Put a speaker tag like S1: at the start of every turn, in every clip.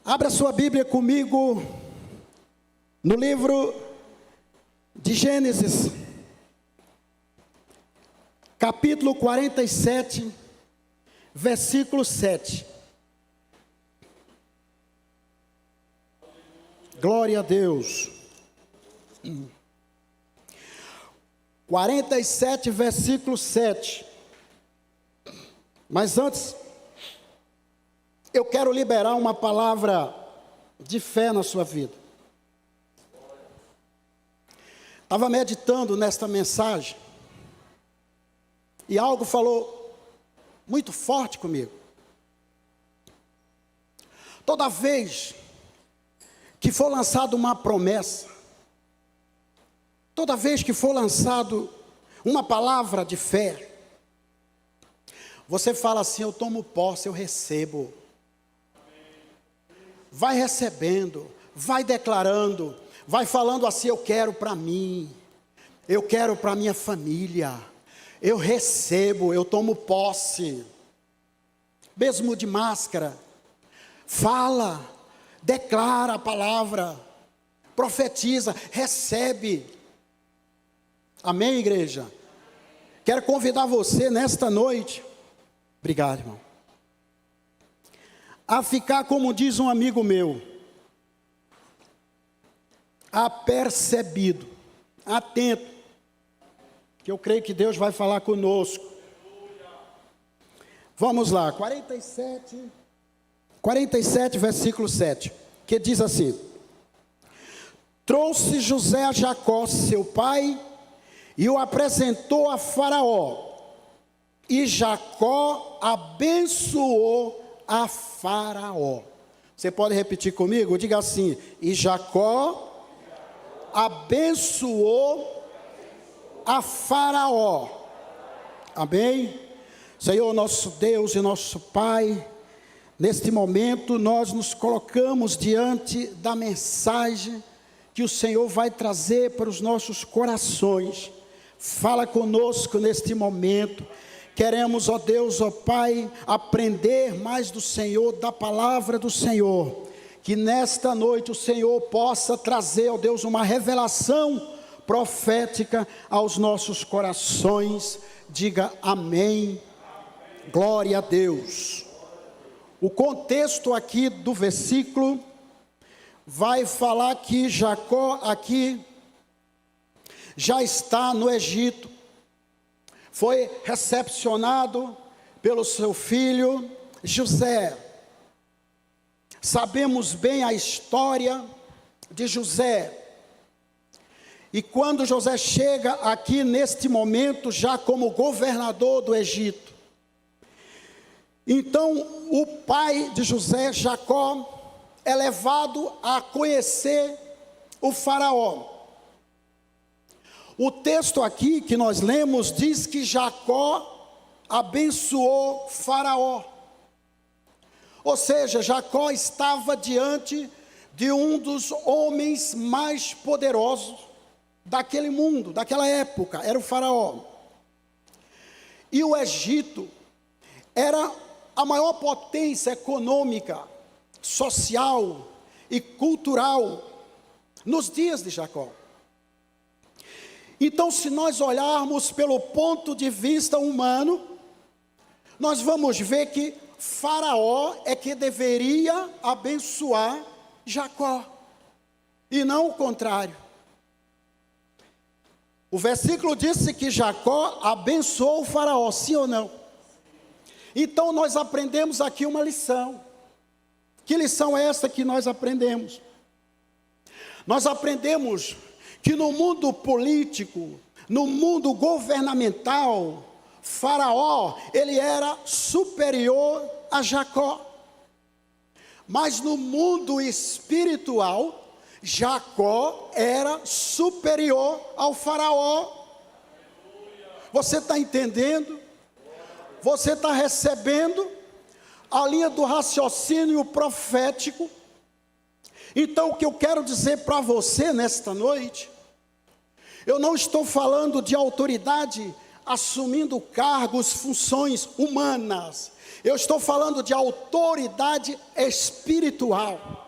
S1: Abra sua Bíblia comigo no livro de Gênesis, capítulo 47, versículo 7. Glória a Deus. 47, versículo 7. Mas antes, eu quero liberar uma palavra de fé na sua vida. Estava meditando nesta mensagem e algo falou muito forte comigo. Toda vez que for lançada uma promessa, toda vez que for lançado uma palavra de fé, você fala assim: eu tomo posse, eu recebo. Vai recebendo, vai declarando, vai falando assim: eu quero para mim, eu quero para minha família, eu recebo, eu tomo posse. Mesmo de máscara, fala, declara a palavra, profetiza, recebe. Amém, igreja? Quero convidar você nesta noite, obrigado, irmão, a ficar, como diz um amigo meu, apercebido, atento, que eu creio que Deus vai falar conosco. Vamos lá, 47, versículo 7, que diz assim: trouxe José a Jacó, seu pai, e o apresentou a Faraó, e Jacó abençoou a Faraó. Você pode repetir comigo? Diga assim: e Jacó abençoou a Faraó. Amém? Senhor, nosso Deus e nosso Pai, neste momento nós nos colocamos diante da mensagem que o Senhor vai trazer para os nossos corações. Fala conosco neste momento. Queremos, ó Deus, ó Pai, aprender mais do Senhor, da palavra do Senhor. Que nesta noite o Senhor possa trazer, ó Deus, uma revelação profética aos nossos corações. Diga amém. Glória a Deus. O contexto aqui do versículo vai falar que Jacó aqui já está no Egito. Foi recepcionado pelo seu filho José. Sabemos bem a história de José. E quando José chega aqui neste momento, já como governador do Egito, então o pai de José, Jacó, é levado a conhecer o Faraó. O texto aqui que nós lemos diz que Jacó abençoou Faraó. Ou seja, Jacó estava diante de um dos homens mais poderosos daquele mundo, daquela época, era o Faraó. E o Egito era a maior potência econômica, social e cultural nos dias de Jacó. Então, se nós olharmos pelo ponto de vista humano, nós vamos ver que Faraó é que deveria abençoar Jacó, e não o contrário. O versículo disse que Jacó abençoou o Faraó, sim ou não? Então nós aprendemos aqui uma lição. Que lição é essa que nós aprendemos? Nós aprendemos que no mundo político, no mundo governamental, Faraó, ele era superior a Jacó. Mas no mundo espiritual, Jacó era superior ao Faraó. Você está entendendo? Você está recebendo a linha do raciocínio profético? Então, o que eu quero dizer para você nesta noite, eu não estou falando de autoridade assumindo cargos, funções humanas. Eu estou falando de autoridade espiritual.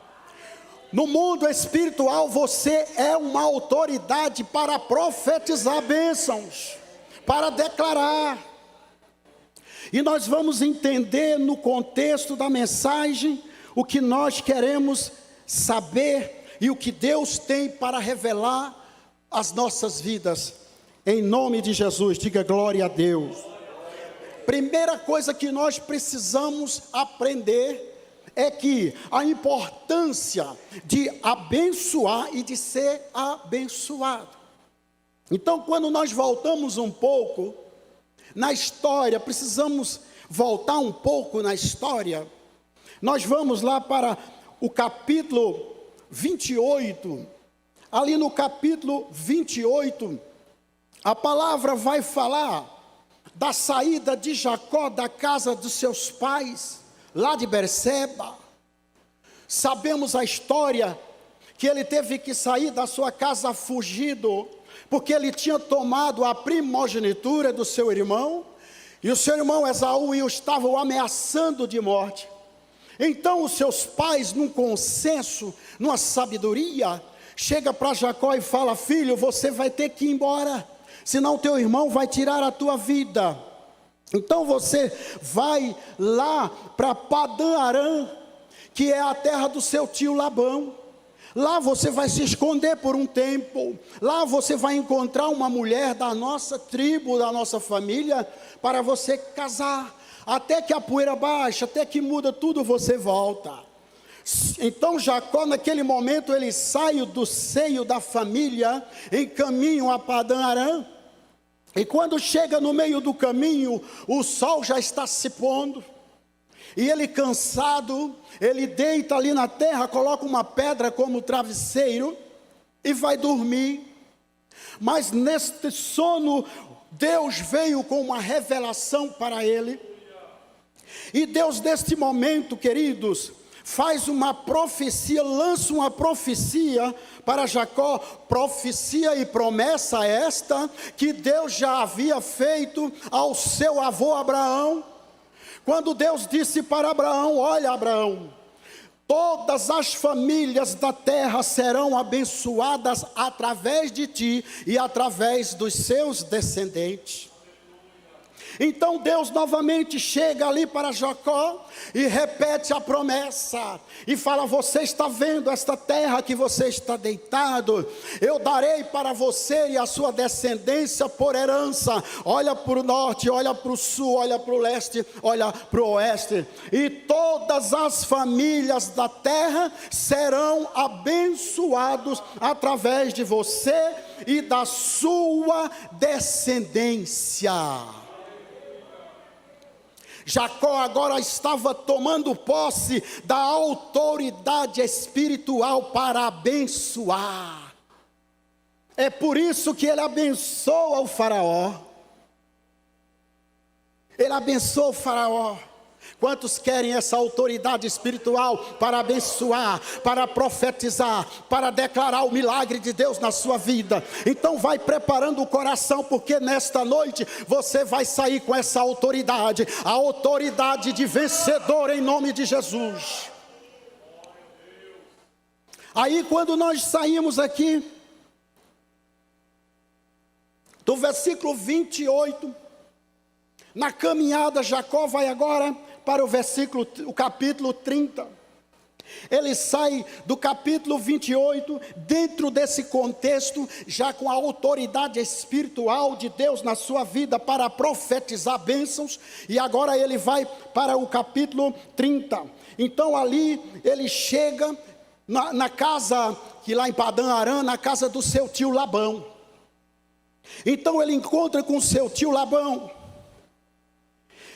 S1: No mundo espiritual, você é uma autoridade para profetizar bênçãos, para declarar. E nós vamos entender no contexto da mensagem o que nós queremos saber e o que Deus tem para revelar às nossas vidas. Em nome de Jesus, diga glória a Deus. Primeira coisa que nós precisamos aprender é que a importância de abençoar e de ser abençoado. Então, quando nós voltamos um pouco na história, precisamos voltar um pouco na história. Nós vamos lá para o capítulo 28. Ali no capítulo 28, a palavra vai falar da saída de Jacó da casa dos seus pais, lá de Berseba. Sabemos a história, que ele teve que sair da sua casa fugido, porque ele tinha tomado a primogenitura do seu irmão, e o seu irmão Esaú o estavam ameaçando de morte. Então os seus pais, num consenso, numa sabedoria, chega para Jacó e fala: filho, você vai ter que ir embora, senão teu irmão vai tirar a tua vida. Então você vai lá para Padã-Arã, que é a terra do seu tio Labão. Lá você vai se esconder por um tempo. Lá você vai encontrar uma mulher da nossa tribo, da nossa família, para você casar. Até que a poeira baixa, até que muda tudo, você volta. Então Jacó, naquele momento, ele sai do seio da família, em caminho a Padã-Arã. E quando chega no meio do caminho, o sol já está se pondo. E ele, cansado, ele deita ali na terra, coloca uma pedra como travesseiro e vai dormir. Mas neste sono, Deus veio com uma revelação para ele. E Deus, neste momento, queridos, faz uma profecia, lança uma profecia para Jacó, profecia e promessa esta, que Deus já havia feito ao seu avô Abraão. Quando Deus disse para Abraão: olha, Abraão, todas as famílias da terra serão abençoadas através de ti e através dos seus descendentes. Então Deus novamente chega ali para Jacó e repete a promessa e fala: você está vendo esta terra que você está deitado? Eu darei para você e a sua descendência por herança. Olha para o norte, olha para o sul, olha para o leste, olha para o oeste. E todas as famílias da terra serão abençoados através de você e da sua descendência. Jacó agora estava tomando posse da autoridade espiritual para abençoar. É por isso que ele abençoa o faraó. Ele abençoa o faraó. Quantos querem essa autoridade espiritual para abençoar, para profetizar, para declarar o milagre de Deus na sua vida? Então vai preparando o coração, porque nesta noite você vai sair com essa autoridade, a autoridade de vencedor em nome de Jesus. Aí quando nós saímos aqui, do versículo 28, na caminhada, Jacó vai agora para o capítulo 30. Ele sai do capítulo 28, dentro desse contexto, já com a autoridade espiritual de Deus na sua vida para profetizar bênçãos, e agora ele vai para o capítulo 30. Então ali ele chega na casa, que lá em Padã-Arã, na casa do seu tio Labão. Então ele encontra com seu tio Labão.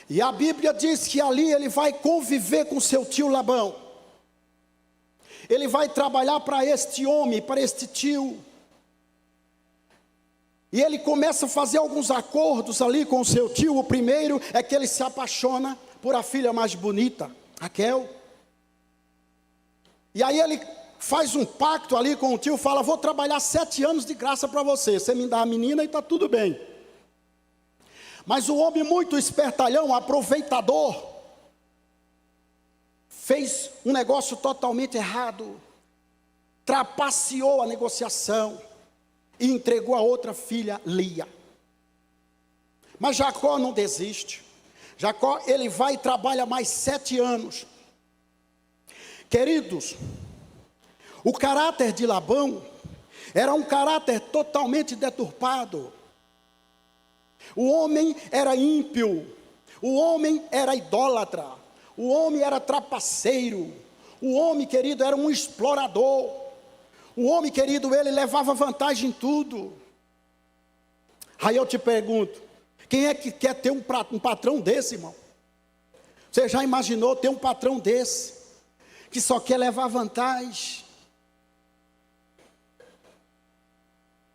S1: E a Bíblia diz que ali ele vai conviver com seu tio Labão. Ele vai trabalhar para este homem, para este tio. E ele começa a fazer alguns acordos ali com o seu tio. O primeiro é que ele se apaixona por a filha mais bonita, Raquel. E aí ele faz um pacto ali com o tio, fala: vou trabalhar 7 anos de graça para você. Você me dá a menina e está tudo bem. Mas o homem muito espertalhão, aproveitador, fez um negócio totalmente errado, trapaceou a negociação e entregou a outra filha, Lia. Mas Jacó não desiste. Jacó, ele vai e trabalha mais 7 anos. Queridos, o caráter de Labão era um caráter totalmente deturpado. O homem era ímpio, o homem era idólatra, o homem era trapaceiro, o homem, querido, era um explorador. O homem, querido, ele levava vantagem em tudo. Aí eu te pergunto, quem é que quer ter um patrão desse, irmão? Você já imaginou ter um patrão desse, que só quer levar vantagem?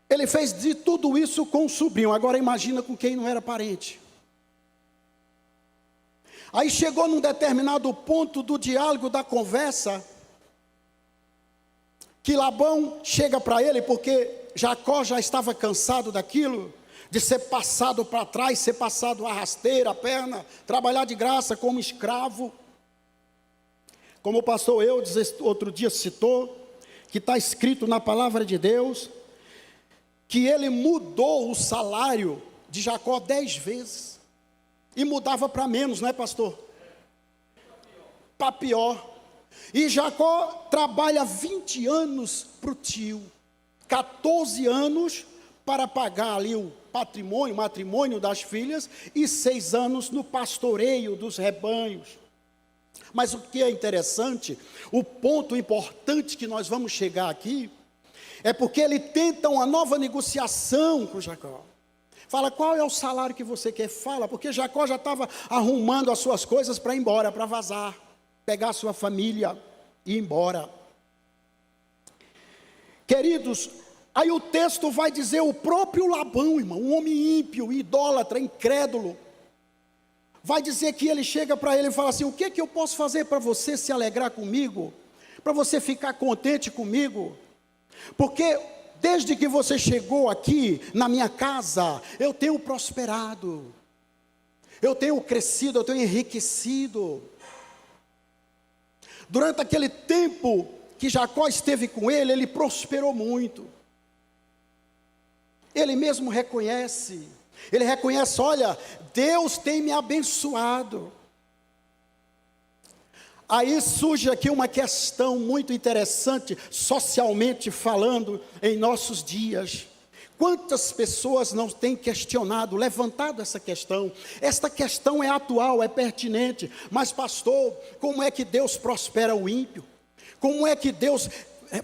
S1: Ele fez de tudo isso com o sobrinho, agora imagina com quem não era parente. Aí chegou num determinado ponto do diálogo, da conversa, que Labão chega para ele, porque Jacó já estava cansado daquilo, de ser passado para trás, ser passado a rasteira, a perna, trabalhar de graça como escravo. Como o pastor Eudes outro dia citou, que está escrito na palavra de Deus, que ele mudou o salário de Jacó 10 vezes, e mudava para menos, não é, pastor? Para pior. E Jacó trabalha 20 anos para o tio, 14 anos para pagar ali o matrimônio das filhas, e 6 anos no pastoreio dos rebanhos. Mas o que é interessante, o ponto importante que nós vamos chegar aqui, é porque ele tenta uma nova negociação com Jacó. Fala, qual é o salário que você quer? Fala, porque Jacó já estava arrumando as suas coisas para ir embora, para vazar, pegar a sua família e ir embora. Queridos, aí o texto vai dizer, o próprio Labão, irmão, um homem ímpio, idólatra, incrédulo, vai dizer que ele chega para ele e fala assim, o que é que eu posso fazer para você se alegrar comigo? Para você ficar contente comigo? Porque desde que você chegou aqui na minha casa, eu tenho prosperado, eu tenho crescido, eu tenho enriquecido. Durante aquele tempo que Jacó esteve com ele, ele prosperou muito. Ele mesmo reconhece, olha, Deus tem me abençoado. Aí surge aqui uma questão muito interessante, socialmente falando, em nossos dias. Quantas pessoas não têm questionado, levantado essa questão? Esta questão é atual, é pertinente. Mas pastor, como é que Deus prospera o ímpio? Como é que Deus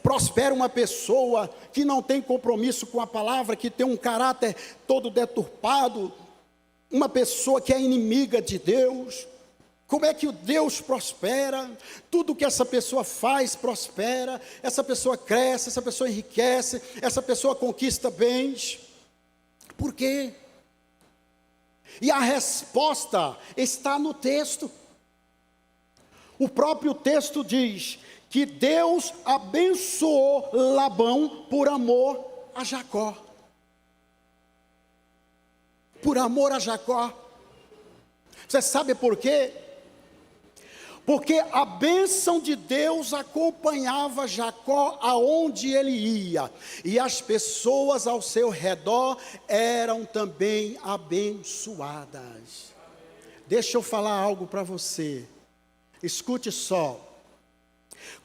S1: prospera uma pessoa que não tem compromisso com a palavra, que tem um caráter todo deturpado, uma pessoa que é inimiga de Deus? Como é que o Deus prospera? Tudo que essa pessoa faz prospera, essa pessoa cresce, essa pessoa enriquece, essa pessoa conquista bens. Por quê? E a resposta está no texto. O próprio texto diz que Deus abençoou Labão por amor a Jacó. Por amor a Jacó. Você sabe por quê? Porque a bênção de Deus acompanhava Jacó aonde ele ia, e as pessoas ao seu redor eram também abençoadas. Deixa eu falar algo para você, escute só.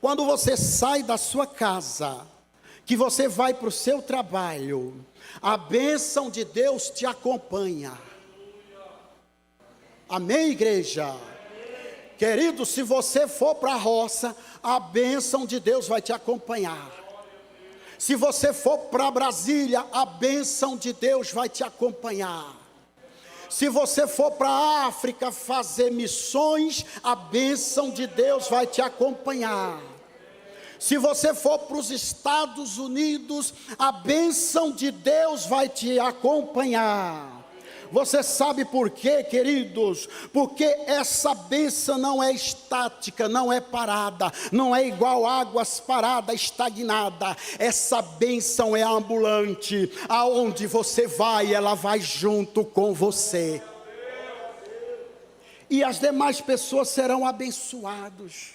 S1: Quando você sai da sua casa, que você vai para o seu trabalho, a bênção de Deus te acompanha. Amém, igreja? Querido, se você for para a roça, a bênção de Deus vai te acompanhar. Se você for para Brasília, a bênção de Deus vai te acompanhar. Se você for para a África fazer missões, a bênção de Deus vai te acompanhar. Se você for para os Estados Unidos, a bênção de Deus vai te acompanhar. Você sabe por quê, queridos? Porque essa bênção não é estática, não é parada, não é igual águas paradas, estagnada. Essa bênção é ambulante, aonde você vai, ela vai junto com você. e as demais pessoas serão abençoados.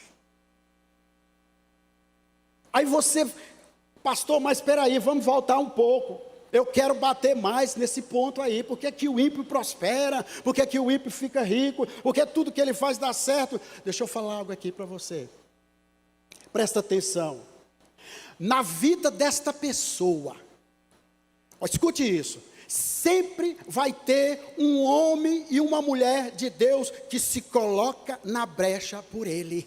S1: Aí você, pastor, mas espera aí, vamos voltar um pouco. Eu quero bater mais nesse ponto aí. Por que que o ímpio prospera? Por que que o ímpio fica rico? Por que tudo que ele faz dá certo? Deixa eu falar algo aqui para você. Presta atenção. Na vida desta pessoa, escute isso, sempre vai ter um homem e uma mulher de Deus que se coloca na brecha por ele.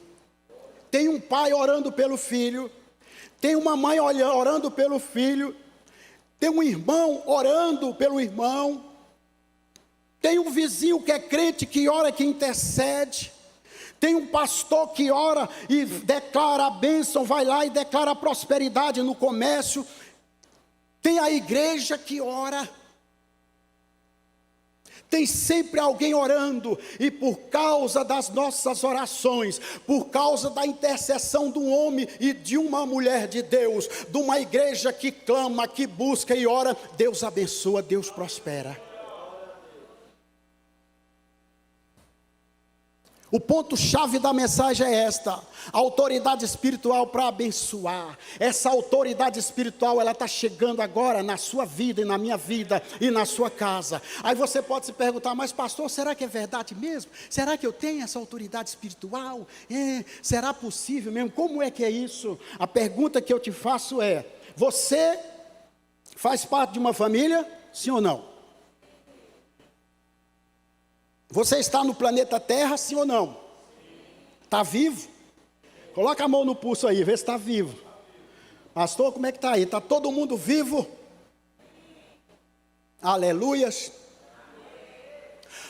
S1: Tem um pai orando pelo filho, tem uma mãe orando pelo filho, tem um irmão orando pelo irmão, tem um vizinho que é crente que ora, que intercede, tem um pastor que ora e declara a bênção, vai lá e declara a prosperidade no comércio, tem a igreja que ora, tem sempre alguém orando, e por causa das nossas orações, por causa da intercessão de um homem e de uma mulher de Deus, de uma igreja que clama, que busca e ora, Deus abençoa, Deus prospera. O ponto-chave da mensagem é esta: a autoridade espiritual para abençoar. Essa autoridade espiritual, ela está chegando agora na sua vida e na minha vida e na sua casa. Aí você pode se perguntar, mas pastor, será que é verdade mesmo? Será que eu tenho essa autoridade espiritual? Será possível mesmo? Como é que é isso? A pergunta que eu te faço é: você faz parte de uma família? Sim ou não? Você está no planeta Terra, sim ou não? Está vivo? Coloca a mão no pulso aí, vê se está vivo. Pastor, como é que está aí? Está todo mundo vivo? Aleluias.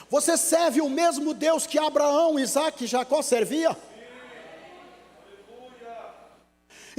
S1: Você serve o mesmo Deus que Abraão, Isaac e Jacó servia?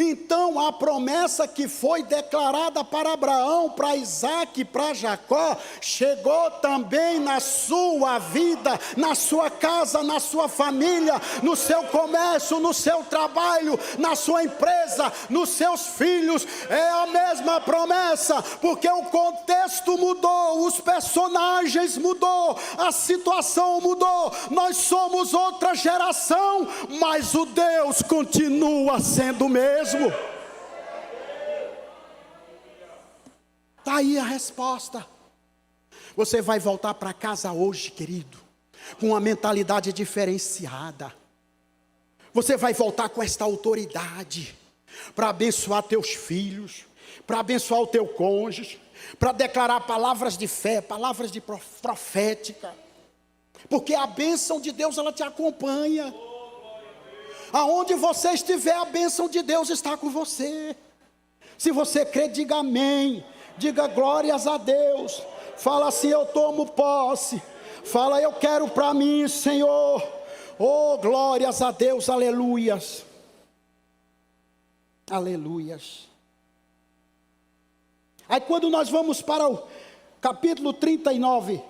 S1: Então a promessa que foi declarada para Abraão, para Isaac, para Jacó, chegou também na sua vida, na sua casa, na sua família, no seu comércio, no seu trabalho, na sua empresa, nos seus filhos. É a mesma promessa, porque o contexto mudou, os personagens mudou, a situação mudou, nós somos outra geração, mas o Deus continua sendo o mesmo. Está aí a resposta. Você vai voltar para casa hoje, querido, com uma mentalidade diferenciada. Você vai voltar com esta autoridade para abençoar teus filhos, para abençoar o teu cônjuge, para declarar palavras de fé, palavras de profética, porque a bênção de Deus, ela te acompanha. Aonde você estiver, a bênção de Deus está com você. Se você crê, diga amém, diga glórias a Deus, fala assim: eu tomo posse, fala: eu quero para mim, Senhor. Oh, glórias a Deus, aleluias, aleluias. Aí quando nós vamos para o capítulo 39,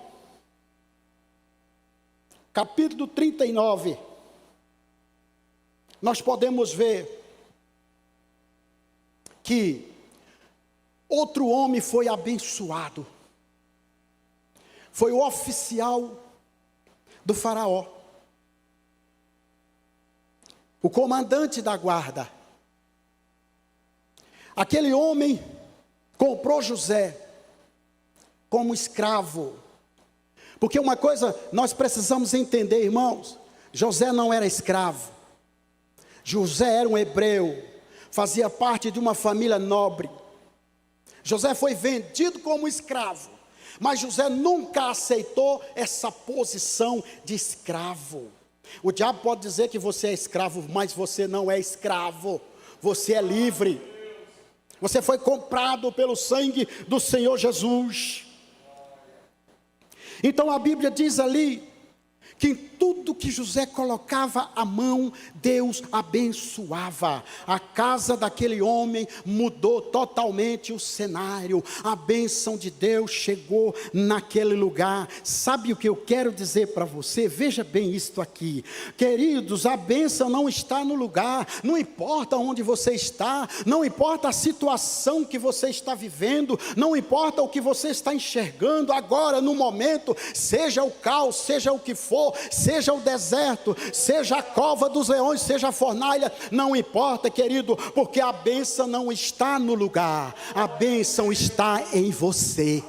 S1: nós podemos ver que outro homem foi abençoado. Foi o oficial do faraó, o comandante da guarda. Aquele homem comprou José como escravo. Porque uma coisa nós precisamos entender, irmãos: José não era escravo. José era um hebreu, fazia parte de uma família nobre. José foi vendido como escravo, mas José nunca aceitou essa posição de escravo. O diabo pode dizer que você é escravo, mas você não é escravo, você é livre. Você foi comprado pelo sangue do Senhor Jesus. Então a Bíblia diz ali que em tudo que José colocava a mão, Deus abençoava. A casa daquele homem mudou totalmente o cenário. A bênção de Deus chegou naquele lugar. Sabe o que eu quero dizer para você? Veja bem isto aqui. Queridos, a bênção não está no lugar. Não importa onde você está, não importa a situação que você está vivendo, não importa o que você está enxergando agora no momento, seja o caos, seja o que for, for, seja o deserto, seja a cova dos leões, seja a fornalha, não importa, querido, porque a bênção não está no lugar, a bênção está em você.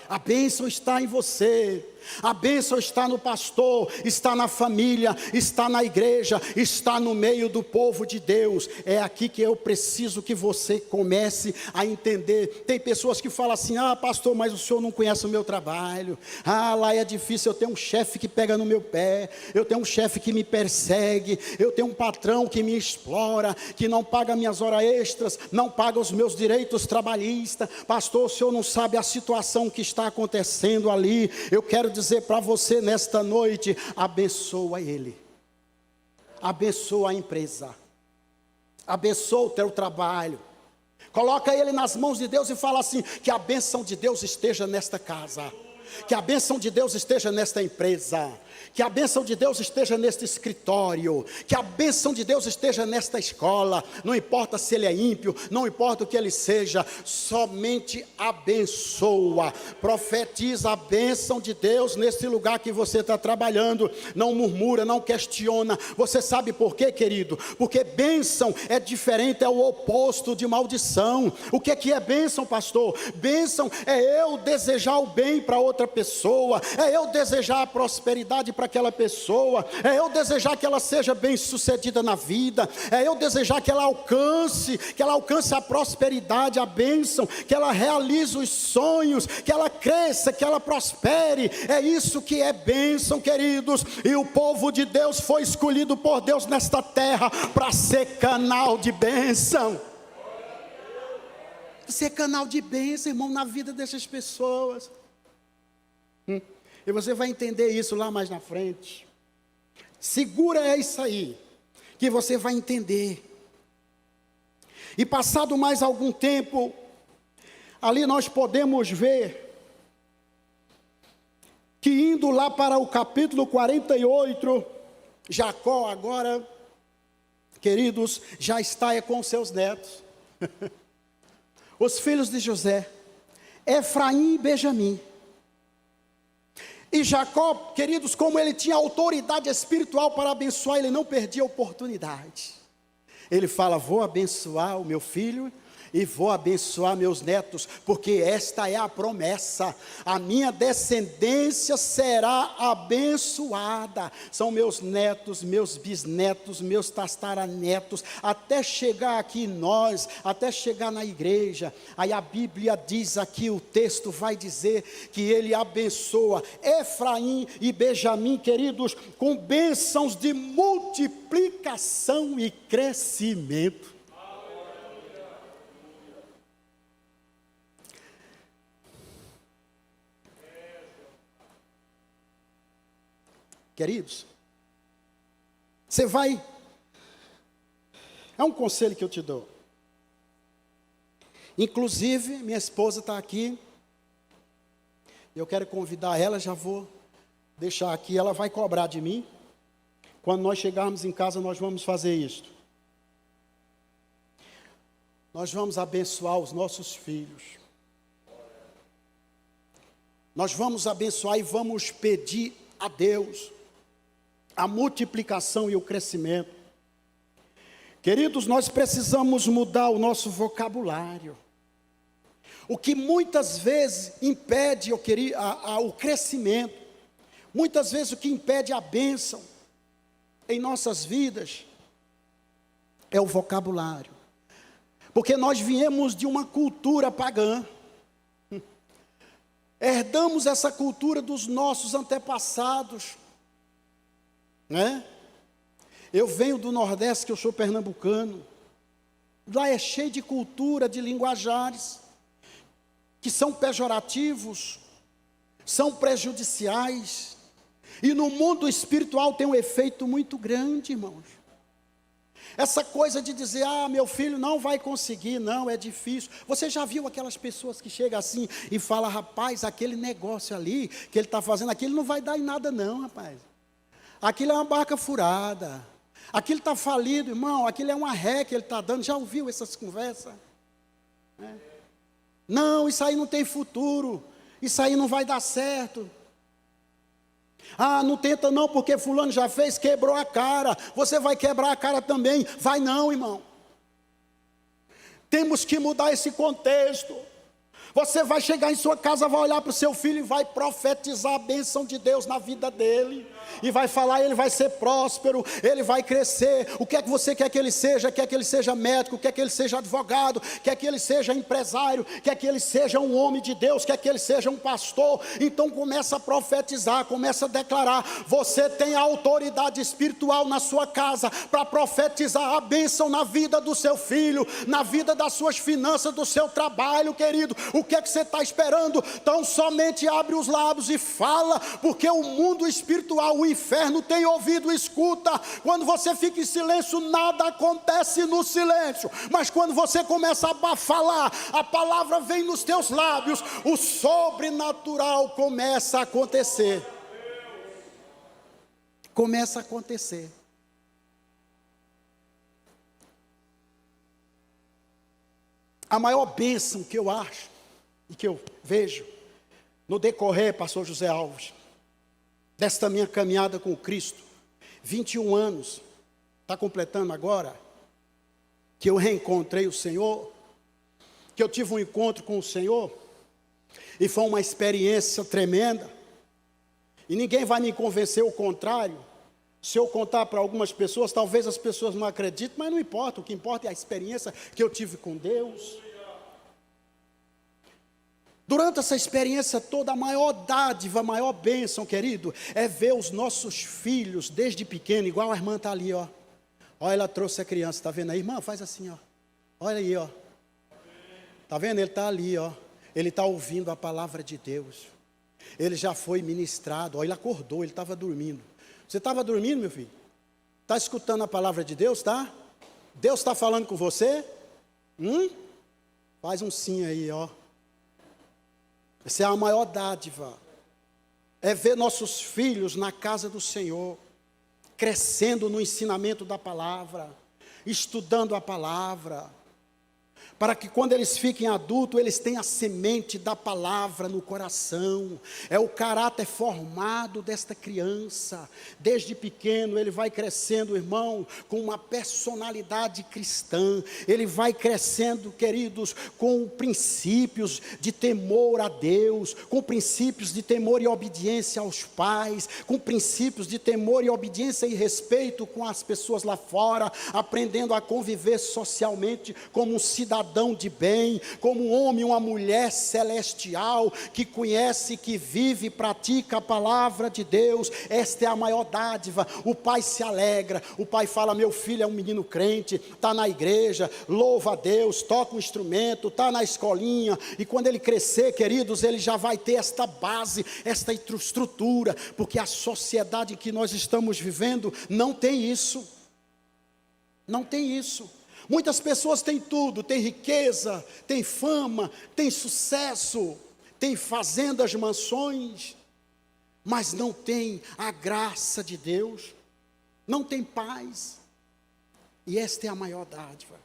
S1: A bênção está em você. A bênção está no pastor, está na família, está na igreja, está no meio do povo de Deus. É aqui que eu preciso que você comece a entender. Tem pessoas que falam assim: ah, pastor, mas o senhor não conhece o meu trabalho. Ah, lá é difícil, eu tenho um chefe que pega no meu pé, eu tenho um chefe que me persegue, eu tenho um patrão que me explora, que não paga minhas horas extras, não paga os meus direitos trabalhistas. Pastor, o senhor não sabe a situação que está acontecendo ali. Eu quero dizer para você nesta noite: abençoa ele, abençoa a empresa, abençoa o teu trabalho, coloca ele nas mãos de Deus e fala assim: que a bênção de Deus esteja nesta casa, que a bênção de Deus esteja nesta empresa, que a bênção de Deus esteja neste escritório, que a bênção de Deus esteja nesta escola. Não importa se ele é ímpio, não importa o que ele seja, somente abençoa, profetiza a bênção de Deus nesse lugar que você está trabalhando. Não murmura, não questiona. Você sabe por quê, querido? Porque bênção é diferente, é o oposto de maldição. O que é bênção, pastor? Bênção é eu desejar o bem para outra pessoa, é eu desejar a prosperidade para aquela pessoa, é eu desejar que ela seja bem sucedida na vida, é eu desejar que ela alcance a prosperidade, a bênção, que ela realize os sonhos, que ela cresça, que ela prospere. É isso que é bênção, queridos. E o povo de Deus foi escolhido por Deus nesta terra para ser canal de bênção, ser canal de bênção, irmão, na vida dessas pessoas. E você vai entender isso lá mais na frente. Segura isso aí, que você vai entender. E passado mais algum tempo, ali nós podemos ver que indo lá para o capítulo 48, Jacó agora, queridos, já está com seus netos. Os filhos de José, Efraim e Benjamim. E Jacó, queridos, como ele tinha autoridade espiritual para abençoar, ele não perdia a oportunidade. Ele fala: vou abençoar o meu filho e vou abençoar meus netos, porque esta é a promessa: a minha descendência será abençoada. São meus netos, meus bisnetos, meus tataranetos, até chegar aqui nós, até chegar na igreja. Aí a Bíblia diz aqui, o texto vai dizer que ele abençoa Efraim e Benjamim, queridos, com bênçãos de multiplicação e crescimento. Queridos, você vai, é um conselho que eu te dou. Inclusive, minha esposa está aqui, eu quero convidar ela, já vou deixar aqui, ela vai cobrar de mim. Quando nós chegarmos em casa, nós vamos fazer isto. Nós vamos abençoar os nossos filhos. Nós vamos abençoar e vamos pedir a Deus a multiplicação e o crescimento. Queridos, nós precisamos mudar o nosso vocabulário. O que muitas vezes impede o crescimento, muitas vezes o que impede a bênção em nossas vidas é o vocabulário. Porque nós viemos de uma cultura pagã. Herdamos essa cultura dos nossos antepassados, né? Eu venho do Nordeste, que eu sou pernambucano. Lá é cheio de cultura, de linguajares que são pejorativos, são prejudiciais. E no mundo espiritual tem um efeito muito grande, irmãos. Essa coisa de dizer: ah, meu filho não vai conseguir, não, é difícil. Você já viu aquelas pessoas que chegam assim e falam: rapaz, aquele negócio ali que ele está fazendo, aquilo não vai dar em nada não, rapaz. Aquilo é uma barca furada, aquilo está falido, irmão, aquilo é uma ré que ele está dando. Já ouviu essas conversas? Não, isso aí não tem futuro, isso aí não vai dar certo. Ah, não tenta não, porque fulano já fez, quebrou a cara. Você vai quebrar a cara também. Vai não, irmão. Temos que mudar esse contexto. Você vai chegar em sua casa, vai olhar para o seu filho e vai profetizar a bênção de Deus na vida dele. E vai falar, ele vai ser próspero, ele vai crescer. O que é que você quer que ele seja? Quer que ele seja médico, quer que ele seja advogado, quer que ele seja empresário, quer que ele seja um homem de Deus, quer que ele seja um pastor. Então começa a profetizar, começa a declarar. Você tem a autoridade espiritual na sua casa para profetizar a bênção na vida do seu filho, na vida das suas finanças, do seu trabalho, querido. O que é que você está esperando? Então somente abre os lábios e fala, porque o mundo espiritual, o inferno tem ouvido, escuta. Quando você fica em silêncio, nada acontece no silêncio. Mas quando você começa a falar, a palavra vem nos teus lábios, o sobrenatural começa a acontecer. Começa a acontecer. A maior bênção que eu acho e que eu vejo no decorrer, pastor José Alves, desta minha caminhada com Cristo, 21 anos, está completando agora, que eu reencontrei o Senhor, que eu tive um encontro com o Senhor, e foi uma experiência tremenda, e ninguém vai me convencer o contrário. Se eu contar para algumas pessoas, talvez as pessoas não acreditem, mas não importa, o que importa é a experiência que eu tive com Deus. Durante essa experiência toda, a maior dádiva, a maior bênção, querido, é ver os nossos filhos desde pequeno, igual a irmã está ali, ó. Olha, ela trouxe a criança, está vendo aí? Irmã, faz assim, ó. Olha aí, ó. Está vendo? Ele está ali, ó. Ele está ouvindo a palavra de Deus. Ele já foi ministrado, ó. Ele acordou, ele estava dormindo. Você estava dormindo, meu filho? Está escutando a palavra de Deus, tá? Deus está falando com você? Faz um sim aí, ó. Essa é a maior dádiva, é ver nossos filhos na casa do Senhor, crescendo no ensinamento da palavra, estudando a palavra, para que quando eles fiquem adultos, eles tenham a semente da palavra no coração. É o caráter formado desta criança. Desde pequeno ele vai crescendo, irmão, com uma personalidade cristã. Ele vai crescendo, queridos, com princípios de temor a Deus, com princípios de temor e obediência aos pais, com princípios de temor e obediência e respeito com as pessoas lá fora, aprendendo a conviver socialmente como um cidadão de bem, como um homem, uma mulher celestial, que conhece, que vive e pratica a palavra de Deus. Esta é a maior dádiva. O pai se alegra, o pai fala, meu filho é um menino crente, está na igreja, louva a Deus, toca um instrumento, está na escolinha, e quando ele crescer, queridos, ele já vai ter esta base, esta estrutura, porque a sociedade que nós estamos vivendo não tem isso. Não tem isso. Muitas pessoas têm tudo, têm riqueza, têm fama, têm sucesso, têm fazendas, mansões, mas não têm a graça de Deus, não têm paz. E esta é a maior dádiva.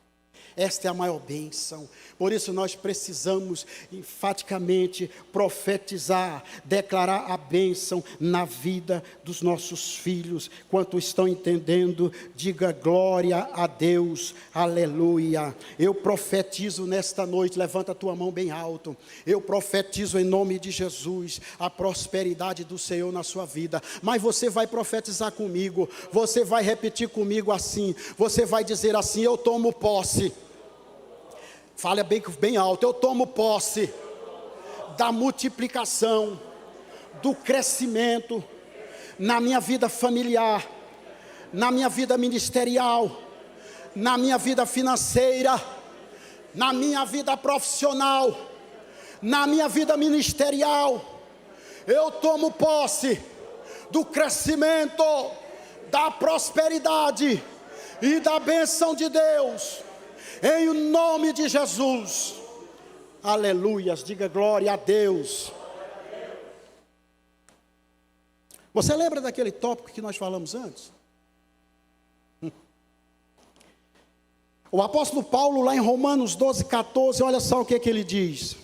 S1: Esta é a maior bênção. Por isso nós precisamos enfaticamente profetizar, declarar a bênção na vida dos nossos filhos. Quanto estão entendendo, diga glória a Deus, aleluia. Eu profetizo nesta noite, levanta a tua mão bem alto. Eu profetizo em nome de Jesus a prosperidade do Senhor na sua vida. Mas você vai profetizar comigo, você vai repetir comigo assim, você vai dizer assim, eu tomo posse. Fale bem alto, eu tomo posse da multiplicação, do crescimento na minha vida familiar, na minha vida ministerial, na minha vida financeira, na minha vida profissional, na minha vida ministerial. Eu tomo posse do crescimento, da prosperidade e da bênção de Deus. Em nome de Jesus, aleluias, diga glória a Deus. Você lembra daquele tópico que nós falamos antes? O apóstolo Paulo, lá em Romanos 12, 14, olha só o que ele diz: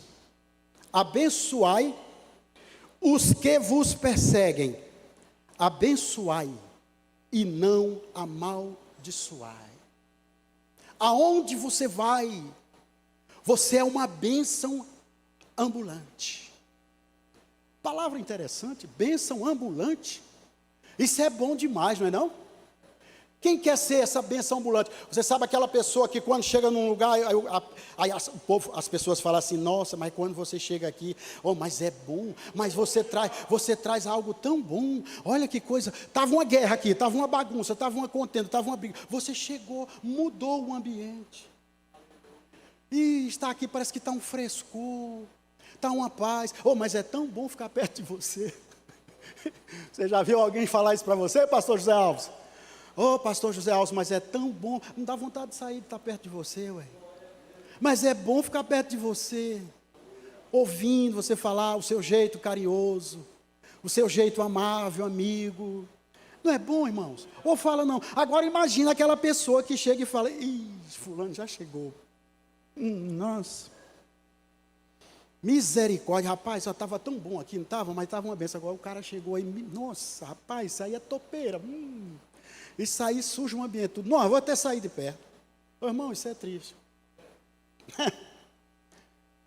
S1: abençoai os que vos perseguem, abençoai e não amaldiçoai. Aonde você vai, você é uma bênção ambulante. Palavra interessante, bênção ambulante. Isso é bom demais, não é não? Quem quer ser essa bênção ambulante? Você sabe aquela pessoa que quando chega num lugar, as pessoas falam assim, nossa, mas quando você chega aqui, oh, mas é bom, mas você traz algo tão bom, olha que coisa, estava uma guerra aqui, estava uma bagunça, estava uma contenda, estava uma briga, você chegou, mudou o ambiente, e está aqui, parece que está um frescor, está uma paz, oh, mas é tão bom ficar perto de você. Você já viu alguém falar isso para você, pastor José Alves? Ô, pastor José Alves, mas é tão bom, não dá vontade de sair de estar perto de você, ué. Mas é bom ficar perto de você, ouvindo você falar o seu jeito carinhoso, o seu jeito amável, amigo. Não é bom, irmãos? Ou fala não. Agora imagina aquela pessoa que chega e fala, ih, fulano já chegou. Nossa. Misericórdia, rapaz, só estava tão bom aqui, não estava? Mas estava uma benção. Agora o cara chegou aí, nossa, rapaz, isso aí é topeira. Isso aí suja um ambiente tudo. Não, eu vou até sair de perto. Ô, irmão, isso é triste.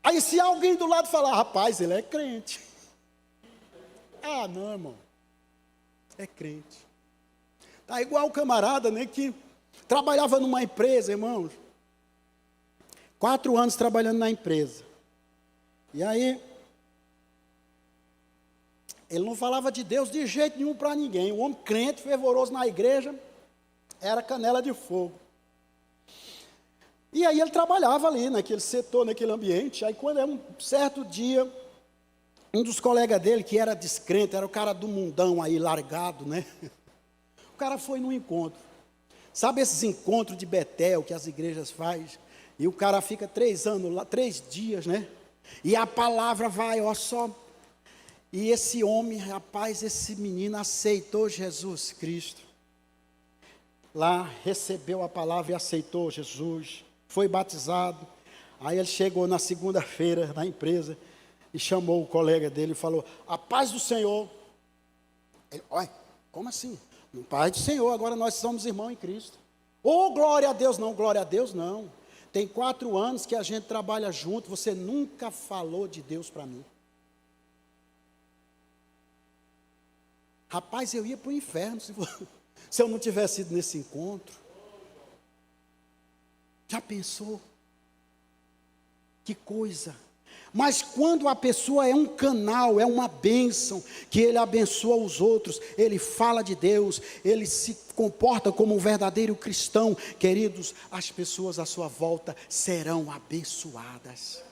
S1: Aí se alguém do lado falar, rapaz, ele é crente. Ah, não, irmão. É crente. Tá igual o camarada, né, que trabalhava numa empresa, irmãos. 4 anos trabalhando na empresa. E aí, ele não falava de Deus de jeito nenhum para ninguém. O homem crente, fervoroso na igreja, era canela de fogo. E aí ele trabalhava ali, naquele setor, naquele ambiente. Aí quando é um certo dia, um dos colegas dele, que era descrente, era o cara do mundão aí, largado, né? O cara foi num encontro. Sabe esses encontros de Betel que as igrejas fazem? E o cara fica 3 anos lá, 3 dias, né? E a palavra vai, ó só... E esse homem, rapaz, esse menino aceitou Jesus Cristo. Lá recebeu a palavra e aceitou Jesus. Foi batizado. Aí ele chegou na segunda-feira na empresa e chamou o colega dele e falou, a paz do Senhor. Ele, olha, como assim? No paz do Senhor, agora nós somos irmãos em Cristo. Oh, glória a Deus, não, glória a Deus não. Tem 4 anos que a gente trabalha junto, você nunca falou de Deus para mim. Rapaz, eu ia para o inferno se eu não tivesse ido nesse encontro. Já pensou? Que coisa. Mas quando a pessoa é um canal, é uma bênção, que ele abençoa os outros, ele fala de Deus, ele se comporta como um verdadeiro cristão, queridos, as pessoas à sua volta serão abençoadas.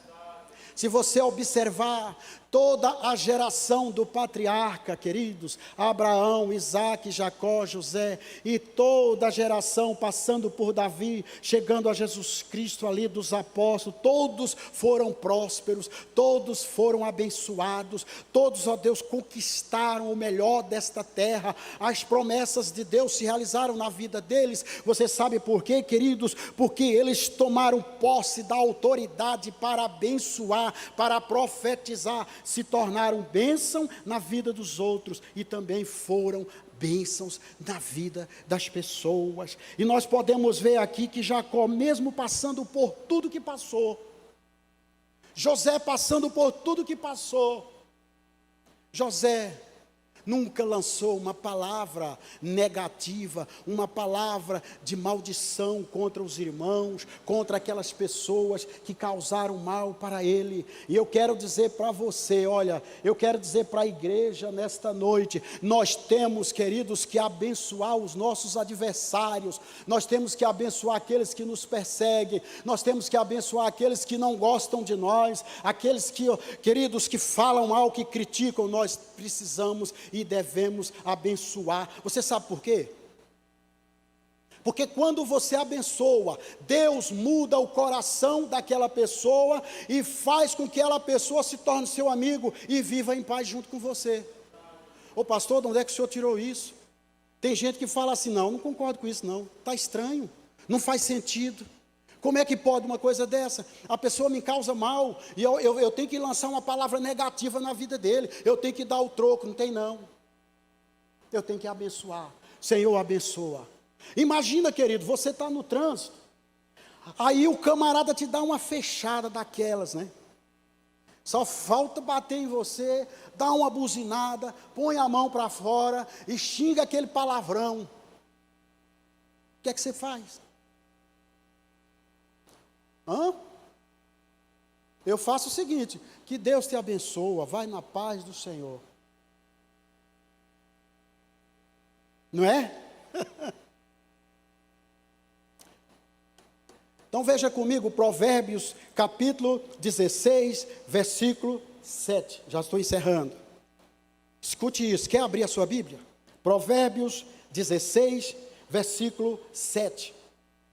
S1: Se você observar toda a geração do patriarca, queridos, Abraão, Isaque, Jacó, José, e toda a geração passando por Davi, chegando a Jesus Cristo ali dos apóstolos, todos foram prósperos, todos foram abençoados, todos, ó Deus, conquistaram o melhor desta terra, as promessas de Deus se realizaram na vida deles. Você sabe por quê, queridos? Porque eles tomaram posse da autoridade para abençoar, para profetizar, se tornaram bênção na vida dos outros e também foram bênçãos na vida das pessoas. E nós podemos ver aqui que Jacó, mesmo passando por tudo que passou, José passando por tudo que passou, José nunca lançou uma palavra negativa, uma palavra de maldição contra os irmãos, contra aquelas pessoas que causaram mal para ele. E eu quero dizer para você, olha, eu quero dizer para a igreja nesta noite, nós temos, queridos, que abençoar os nossos adversários, nós temos que abençoar aqueles que nos perseguem, nós temos que abençoar aqueles que não gostam de nós, aqueles que, queridos, que falam mal, que criticam, nós precisamos e devemos abençoar. Você sabe por quê? Porque quando você abençoa, Deus muda o coração daquela pessoa e faz com que aquela pessoa se torne seu amigo e viva em paz junto com você. Ô pastor, de onde é que o senhor tirou isso? Tem gente que fala assim, não concordo com isso não, está estranho, não faz sentido. Como é que pode uma coisa dessa? A pessoa me causa mal, e eu tenho que lançar uma palavra negativa na vida dele, eu tenho que dar o troco, não tem não. eu tenho que abençoar. Senhor, abençoa. Imagina, querido, você está no trânsito, aí o camarada te dá uma fechada daquelas, né? Só falta bater em você, dar uma buzinada, põe a mão para fora e xinga aquele palavrão. O que é que você faz? Eu faço o seguinte: que Deus te abençoa, vai na paz do Senhor. Não é? Então veja comigo Provérbios capítulo 16, versículo 7. Já estou encerrando. Escute isso. Quer abrir a sua Bíblia? Provérbios 16, versículo 7.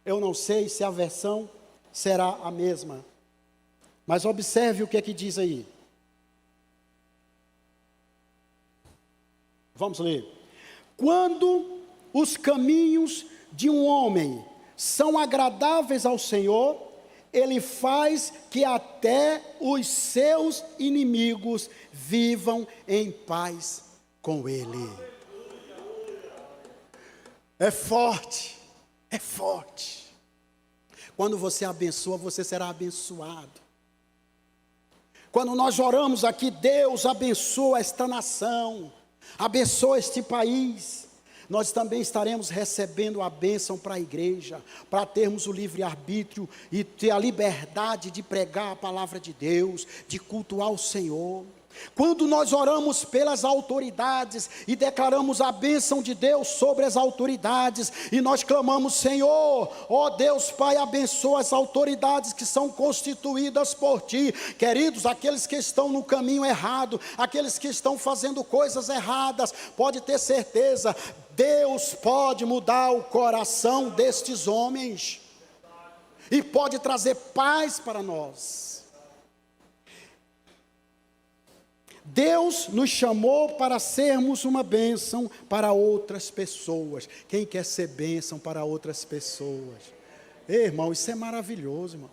S1: Eu não sei se a versão será a mesma, mas observe o que é que diz aí. Vamos ler. Quando os caminhos de um homem são agradáveis ao Senhor, Ele faz que até os seus inimigos vivam em paz com Ele. É forte, é forte. Quando você abençoa, você será abençoado. Quando nós oramos aqui, Deus abençoa esta nação, abençoa este país, nós também estaremos recebendo a bênção para a igreja, para termos o livre-arbítrio e ter a liberdade de pregar a palavra de Deus, de cultuar o Senhor. Quando nós oramos pelas autoridades e declaramos a bênção de Deus sobre as autoridades, e nós clamamos: Senhor, ó Deus Pai, abençoa as autoridades que são constituídas por Ti. Queridos, aqueles que estão no caminho errado, aqueles que estão fazendo coisas erradas, pode ter certeza, Deus pode mudar o coração destes homens, e pode trazer paz para nós. Deus nos chamou para sermos uma bênção para outras pessoas. Quem quer ser bênção para outras pessoas? Irmão, isso é maravilhoso, irmãos.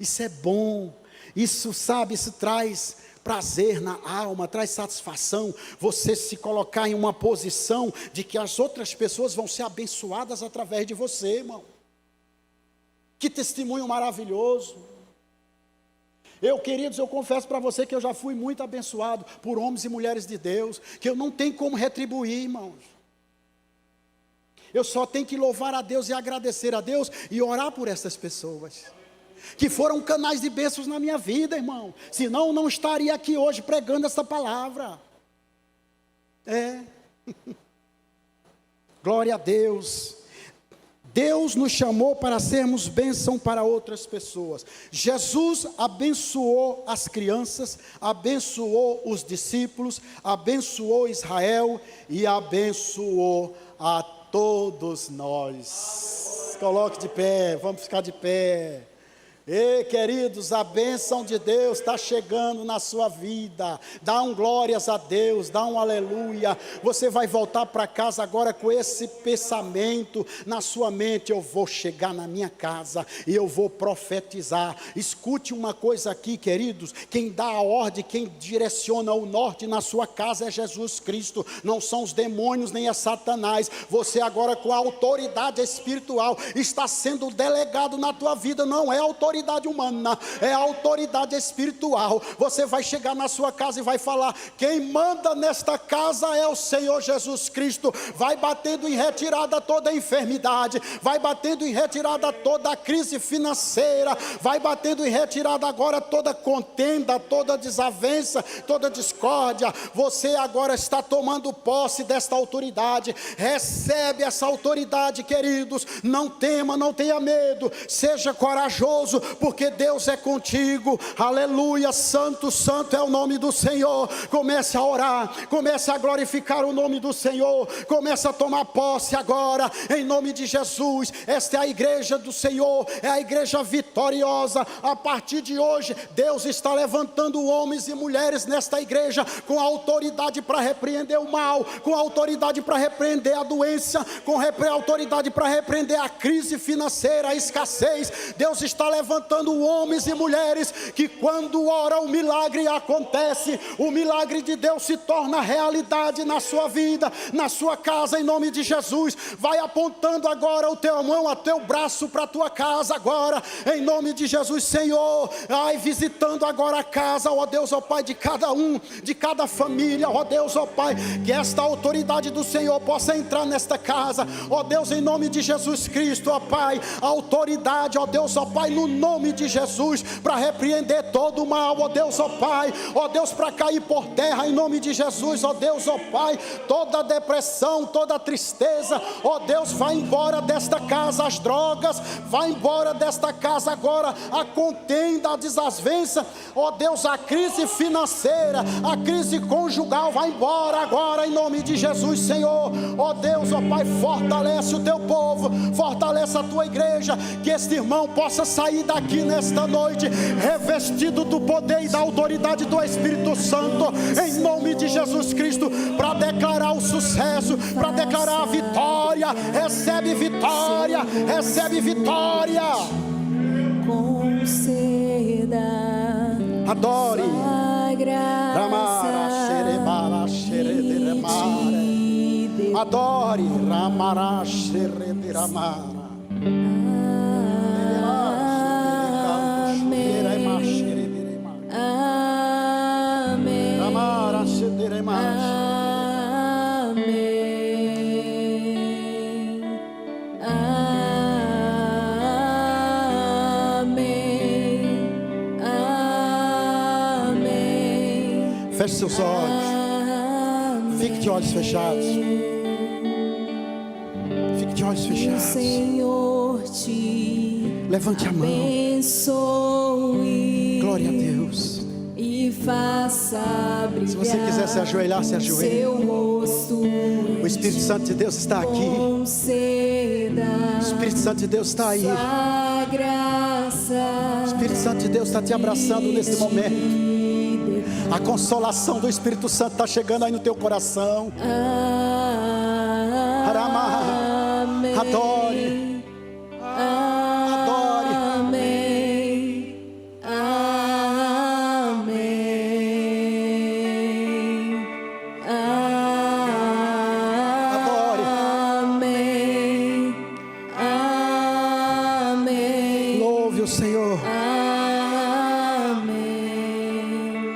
S1: Isso é bom. Isso, sabe, isso traz prazer na alma, traz satisfação. Você se colocar em uma posição de que as outras pessoas vão ser abençoadas através de você, irmão. Que testemunho maravilhoso. Queridos, eu confesso para você que eu já fui muito abençoado por homens e mulheres de Deus, que eu não tenho como retribuir, irmãos. Eu só tenho que louvar a Deus e agradecer a Deus e orar por essas pessoas, que foram canais de bênçãos na minha vida, irmão. Senão eu não estaria aqui hoje pregando essa palavra. Glória a Deus. Deus nos chamou para sermos bênção para outras pessoas. Jesus abençoou as crianças, abençoou os discípulos, abençoou Israel e abençoou a todos nós. Coloque de pé, vamos ficar de pé. Ei, queridos, a bênção de Deus está chegando na sua vida. Dá um glórias a Deus, dá um aleluia. Você vai voltar para casa agora com esse pensamento na sua mente: eu vou chegar na minha casa e eu vou profetizar. Escute uma coisa aqui, queridos: quem dá a ordem, quem direciona o norte na sua casa é Jesus Cristo. Não são os demônios nem é Satanás. Você agora, com a autoridade espiritual, está sendo delegado na tua vida. Não é autoridade humana, é autoridade espiritual. Você vai chegar na sua casa e vai falar: quem manda nesta casa é o Senhor Jesus Cristo. Vai batendo em retirada toda a enfermidade, vai batendo em retirada toda a crise financeira, vai batendo em retirada agora toda contenda, toda desavença, toda discórdia. Você agora está tomando posse desta autoridade. Recebe essa autoridade, queridos. Não tema, não tenha medo, seja corajoso, porque Deus é contigo. Aleluia, santo, santo é o nome do Senhor. Comece a orar, comece a glorificar o nome do Senhor, comece a tomar posse agora, em nome de Jesus. Esta é a igreja do Senhor, é a igreja vitoriosa. A partir de hoje, Deus está levantando homens e mulheres nesta igreja com autoridade para repreender o mal, com autoridade para repreender a doença, com autoridade para repreender a crise financeira, a escassez. Deus está levantando levantando homens e mulheres que quando ora o milagre acontece, o milagre de Deus se torna realidade na sua vida, na sua casa, em nome de Jesus. Vai apontando agora o teu mão, o teu braço para a tua casa agora, em nome de Jesus, Senhor. Ai, visitando agora a casa, ó Deus, ó Pai, de cada um, de cada família, ó Deus, ó Pai, que esta autoridade do Senhor possa entrar nesta casa, ó Deus, em nome de Jesus Cristo, ó Pai, a autoridade, ó Deus, ó Pai, no nome de Jesus, para repreender todo o mal, ó Deus, ó Deus, para cair por terra, em nome de Jesus, ó Deus, ó Pai, toda depressão, toda tristeza, ó Deus, vai embora desta casa as drogas, vai embora desta casa agora a contenda, a desavença, ó Deus, a crise financeira, a crise conjugal, vai embora agora, em nome de Jesus, Senhor, ó Deus, ó Pai, fortalece o teu povo, fortalece a tua igreja, que este irmão possa sair daqui nesta noite, revestido do poder e da autoridade do Espírito Santo, em nome de Jesus Cristo, para declarar o sucesso, para declarar a vitória. Recebe vitória, recebe vitória.
S2: Conceda,
S1: adore, adore, Ramara, Xerederamara. Feche seus olhos. Fique de olhos fechados. Fique de olhos fechados.
S2: Senhor te
S1: levante a mão.
S2: Abençoe.
S1: Glória a Deus.
S2: E faça brilhar.
S1: Se você quiser se ajoelhar, se ajoelhe.
S2: Seu rosto.
S1: O Espírito Santo de Deus está aqui.
S2: Conceda.
S1: O Espírito Santo de Deus está aí.
S2: Sua graça.
S1: O Espírito Santo de Deus está te abraçando nesse momento. A consolação do Espírito Santo está chegando aí no teu coração.
S2: Amém.
S1: Adore. Adore.
S2: Amém. Amém.
S1: Adore.
S2: Amém. Amém.
S1: Louve o Senhor.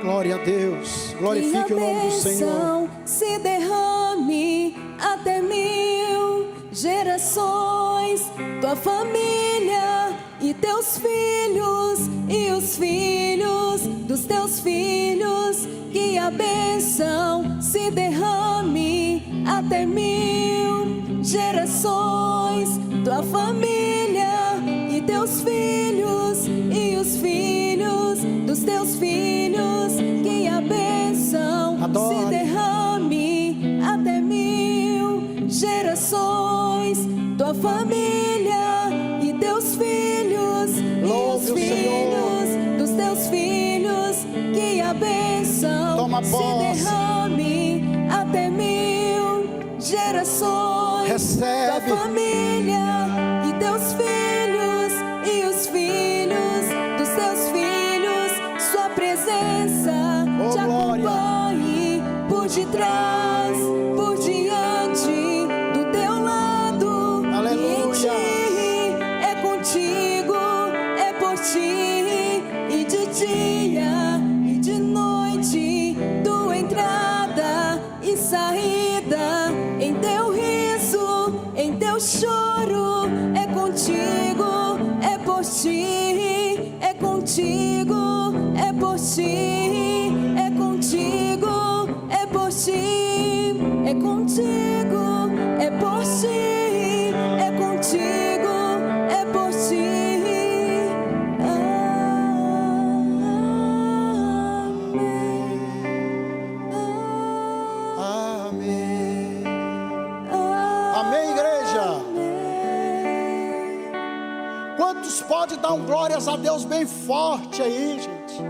S1: Glória a Deus, glorifique o nome do Senhor.
S2: Se derrame até 1000 gerações, tua família e teus filhos e os filhos dos teus filhos, que a bênção se derrame até 1000 gerações, tua família e teus filhos e os filhos dos teus filhos, que a bênção se derrame até 1000 gerações, tua família e teus filhos e os filhos dos teus filhos, que a bênção se derrame até 1000 gerações.
S1: Recebe.
S2: Tua família e teus filhos e os filhos dos teus filhos, sua presença te acompanhe por detrás, por diante, do teu lado.
S1: Aleluia.
S2: E em ti é contigo, é por ti, e de dia e de noite, tua entrada e saída, em teu riso, em teu choro, é contigo, é por ti, é contigo, é por ti, é contigo, é por ti, é contigo, é por ti, é contigo, é por ti.
S1: Amém. Amém, igreja. Quantos podem dar um glórias a Deus bem forte aí, gente?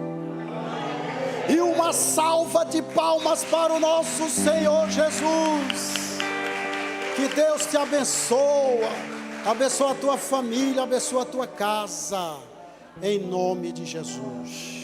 S1: E uma salva de palmas para o nosso Senhor Jesus. Que Deus te abençoa. Abençoa a tua família, abençoa a tua casa. em nome de Jesus.